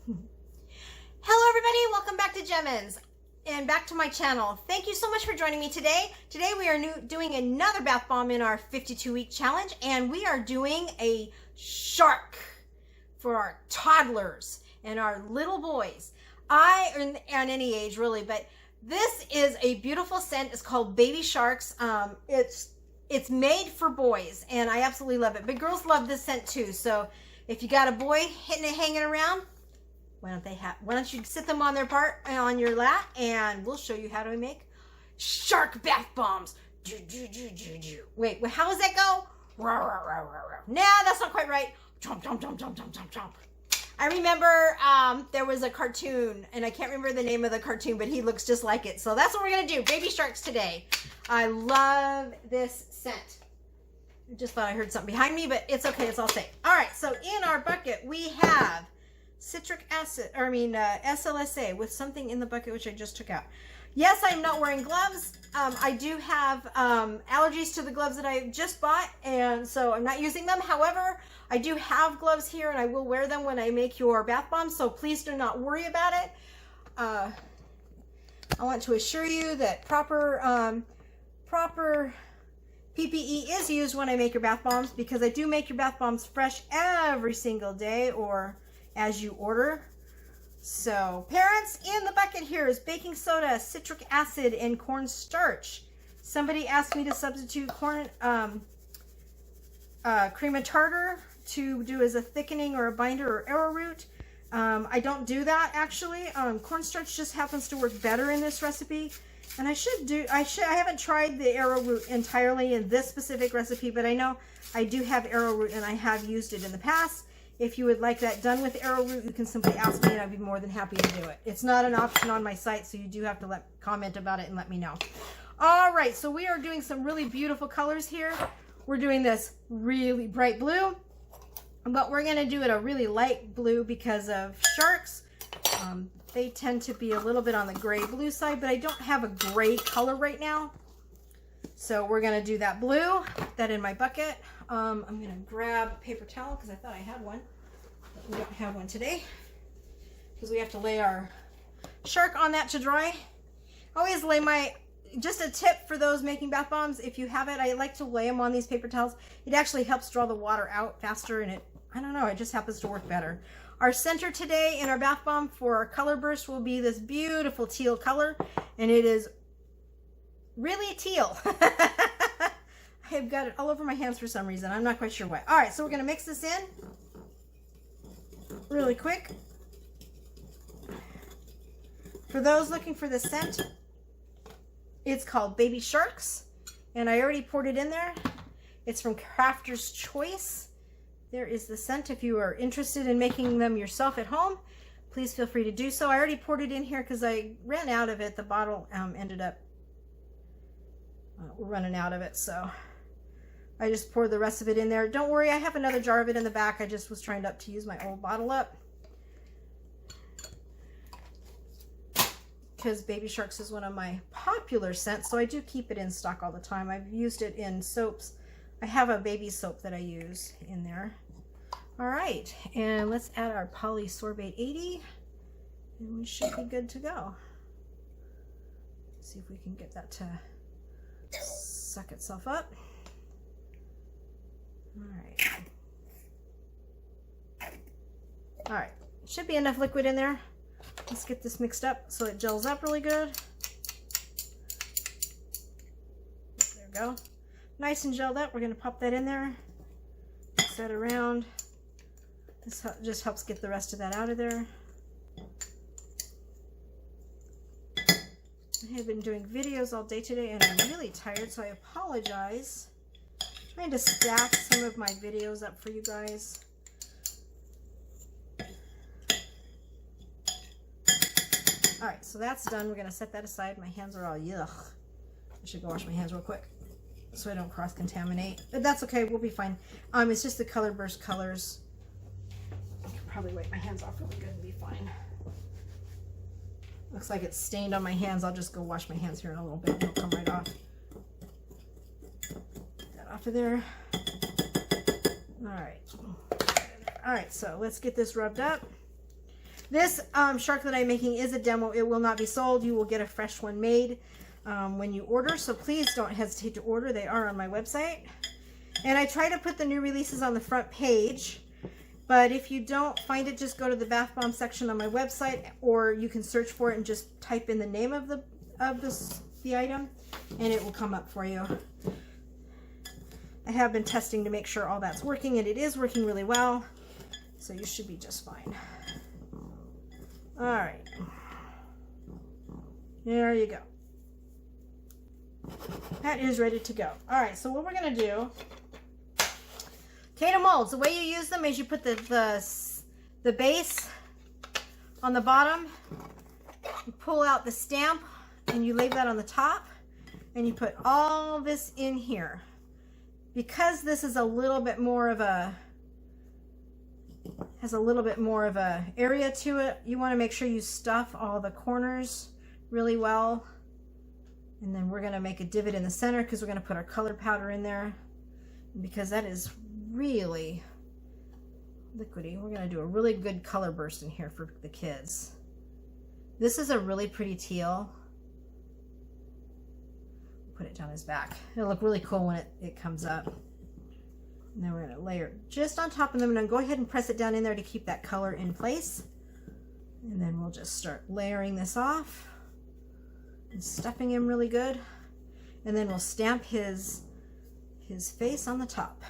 Hello everybody, welcome back to Jemminz and back to my channel. Thank you so much for joining me today. Today we are doing another bath bomb in our 52-week challenge, and we are doing a shark for our toddlers and our little boys. And any age really, but this is a beautiful scent. It's called Baby Sharks. It's made for boys and I absolutely love it, but girls love this scent too. So if you got a boy hanging around, why don't you sit them on your lap, and we'll show you how to make shark bath bombs. Wait, how does that go? Nah, that's not quite right. Chomp, chomp, chomp, chomp, chomp, chomp, chomp. I remember there was a cartoon, and I can't remember the name of the cartoon, but he looks just like it. So that's what we're gonna do, baby sharks today. I love this scent. I just thought I heard something behind me, but it's okay, it's all safe. All right, so in our bucket we have citric acid, SLSA with something in the bucket which I just took out. Yes, I'm not wearing gloves. I do have allergies to the gloves that I just bought, and so I'm not using them. However, I do have gloves here, and I will wear them when I make your bath bomb, so please do not worry about it. I want to assure you that proper PPE is used when I make your bath bombs, because I do make your bath bombs fresh every single day, or as you order. So parents, in the bucket here is baking soda, citric acid, and cornstarch. Somebody asked me to substitute cream of tartar to do as a thickening or a binder or arrowroot. I don't do that actually. Cornstarch just happens to work better in this recipe, and I haven't tried the arrowroot entirely in this specific recipe, but I know I do have arrowroot and I have used it in the past. If you would like that done with arrowroot, you can simply ask me and I'd be more than happy to do it. It's not an option on my site, so you do have to comment about it and let me know. All right, so we are doing some really beautiful colors here. We're doing this really bright blue, but we're gonna do it a really light blue because of sharks. They tend to be a little bit on the gray blue side, but I don't have a gray color right now. So we're gonna do that blue, put that in my bucket. I'm gonna grab a paper towel because I thought I had one, but we don't have one today because we have to lay our shark on that to dry. Always lay just a tip for those making bath bombs, if you have it, I like to lay them on these paper towels. It actually helps draw the water out faster, and I don't know, it just happens to work better. Our center today in our bath bomb for our color burst will be this beautiful teal color, and it is really teal. I've got it all over my hands for some reason. I'm not quite sure why. All right, so we're going to mix this in really quick. For those looking for the scent, it's called Baby Sharks, and I already poured it in there. It's from Crafter's Choice. There is the scent. If you are interested in making them yourself at home, please feel free to do so. I already poured it in here because I ran out of it. The bottle ended up we're running out of it, so I just poured the rest of it in there. Don't worry, I have another jar of it in the back. I just was trying to use my old bottle up because Baby Sharks is one of my popular scents, so I do keep it in stock all the time. I've used it in soaps. I have a baby soap that I use in there. All right, and let's add our polysorbate 80, and we should be good to go. Let's see if we can get that to suck itself up. All right, should be enough liquid in there. Let's get this mixed up so it gels up really good. There we go, nice and gelled up. We're going to pop that in there, mix that around. This just helps get the rest of that out of there. I have been doing videos all day today and I'm really tired, so I apologize. I'm trying to stack some of my videos up for you guys. All right, so that's done. We're going to set that aside. My hands are all yuck. I should go wash my hands real quick so I don't cross-contaminate. But that's okay. We'll be fine. It's just the color burst colors. I can probably wipe my hands off really good and be fine. Looks like it's stained on my hands. I'll just go wash my hands here in a little bit and it'll come right off. Get that off of there. All right. All right, so let's get this rubbed up. This shark that I'm making is a demo. It will not be sold. You will get a fresh one made when you order. So please don't hesitate to order. They are on my website. And I try to put the new releases on the front page. But if you don't find it, just go to the bath bomb section on my website, or you can search for it and just type in the name of the item, and it will come up for you. I have been testing to make sure all that's working, and it is working really well. So you should be just fine. All right. There you go. That is ready to go. All right, so what we're going to do, Cada molds, the way you use them is you put the base on the bottom, you pull out the stamp, and you lay that on the top, and you put all this in here. Because this is a little bit more of a, has a little bit more of a area to it, you want to make sure you stuff all the corners really well. And then we're going to make a divot in the center because we're going to put our color powder in there. And because that is really liquidy, we're going to do a really good color burst in here for the kids. This is a really pretty teal. Put it down his back. It'll look really cool when it comes up. And then we're going to layer it just on top of them, and then go ahead and press it down in there to keep that color in place. And then we'll just start layering this off and stuffing him really good. And then we'll stamp his face on the top.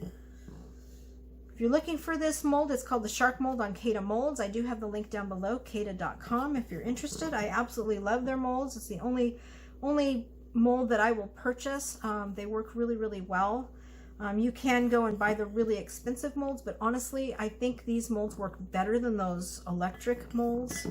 If you're looking for this mold, it's called the Shark Mold on Cada Molds. I do have the link down below, cada.com, if you're interested. I absolutely love their molds. It's the only mold that I will purchase. They work really, really well. You can go and buy the really expensive molds, but honestly, I think these molds work better than those electric molds.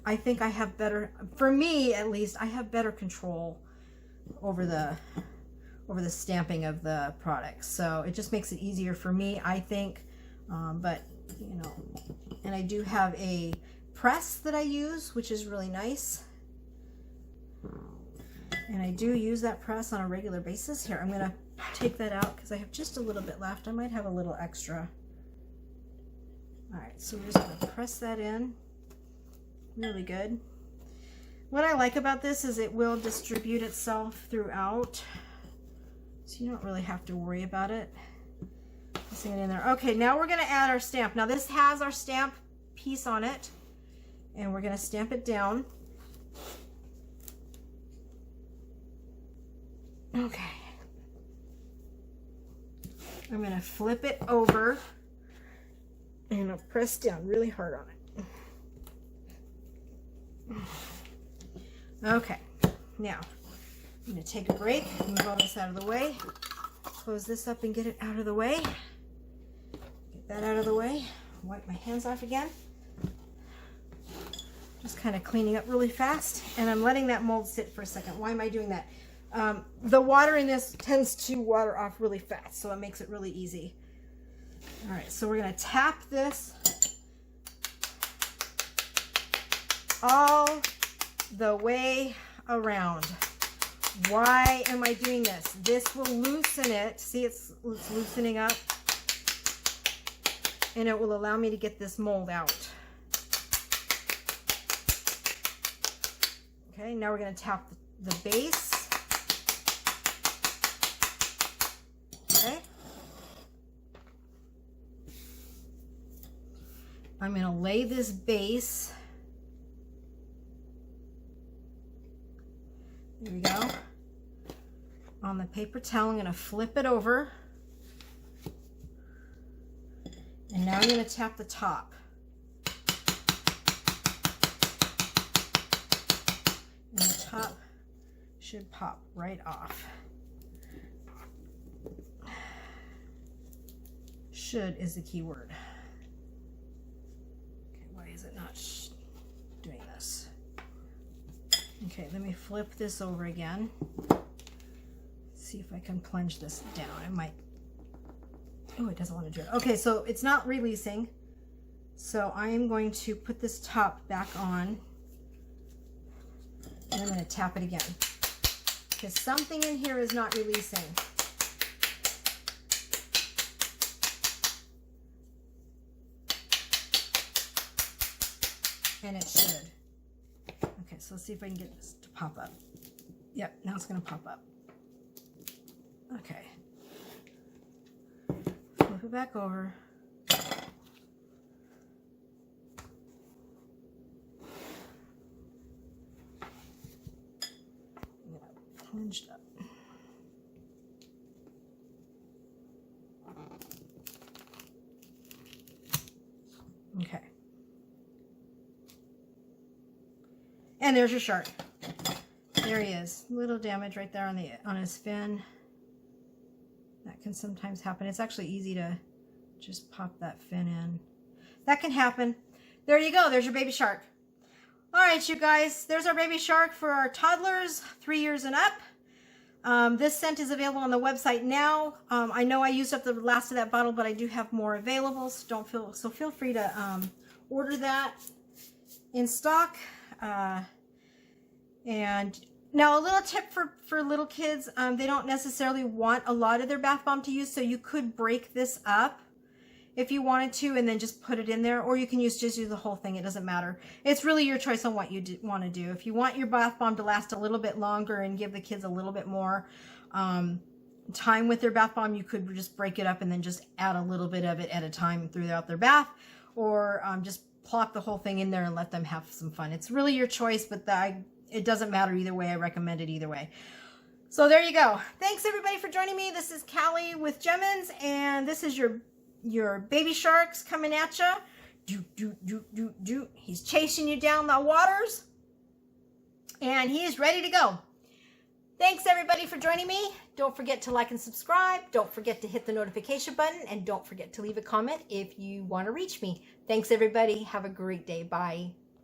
I think I have better, for me at least, I have better control over the stamping of the products. So it just makes it easier for me, I think. But, you know, and I do have a press that I use, which is really nice. And I do use that press on a regular basis. Here, I'm going to take that out because I have just a little bit left. I might have a little extra. All right, so we're just going to press that in. Really good. What I like about this is it will distribute itself throughout. So you don't really have to worry about it. Pressing it in there. Okay, now we're going to add our stamp. Now this has our stamp piece on it. And we're going to stamp it down. Okay. I'm going to flip it over and I'll press down really hard on it. Okay. Now, I'm going to take a break, move all this out of the way, close this up and get it out of the way. Get that out of the way. Wipe my hands off again. Just kind of cleaning up really fast. And I'm letting that mold sit for a second. Why am I doing that? The water in this tends to water off really fast, so it makes it really easy. All right, so we're going to tap this all the way around. Why am I doing this? This will loosen it. See, it's loosening up, and it will allow me to get this mold out. Okay, now we're going to tap the base. Okay. I'm going to lay this base. There we go. On the paper towel, I'm going to flip it over. And now I'm going to tap the top. And the top should pop right off. Should is the key word. Okay, why is it not doing this? Okay, let me flip this over again. See if I can plunge this down. I might. Oh, it doesn't want to do it. Okay, so it's not releasing. So I am going to put this top back on. And I'm going to tap it again. Because something in here is not releasing. And it should. Okay, so let's see if I can get this to pop up. Yep, now it's going to pop up. Okay. Flip it back over. Hinged up. Okay. And there's your shark. There he is. Little damage right there on his fin. That can sometimes happen. It's actually easy to just pop that fin in. That can happen. There you go. There's your baby shark. All right, you guys, there's our baby shark for our toddlers, 3 years and up. This scent is available on the website now. I know I used up the last of that bottle, but I do have more available, so feel free to order that in stock. And now a little tip for little kids, they don't necessarily want a lot of their bath bomb to use, so you could break this up if you wanted to, and then just put it in there, or you can just use the whole thing. It doesn't matter. It's really your choice on what you want to do. If you want your bath bomb to last a little bit longer and give the kids a little bit more time with their bath bomb, you could just break it up and then just add a little bit of it at a time throughout their bath, or just plop the whole thing in there and let them have some fun. It's really your choice, but it doesn't matter either way. I recommend it either way. So there you go. Thanks everybody for joining me. This is Callie with Jemminz, and this is your baby sharks coming at you. Do, do, do, do, do. He's chasing you down the waters, and he is ready to go. Thanks everybody for joining me. Don't forget to like and subscribe. Don't forget to hit the notification button, and don't forget to leave a comment if you want to reach me. Thanks everybody. Have a great day. Bye.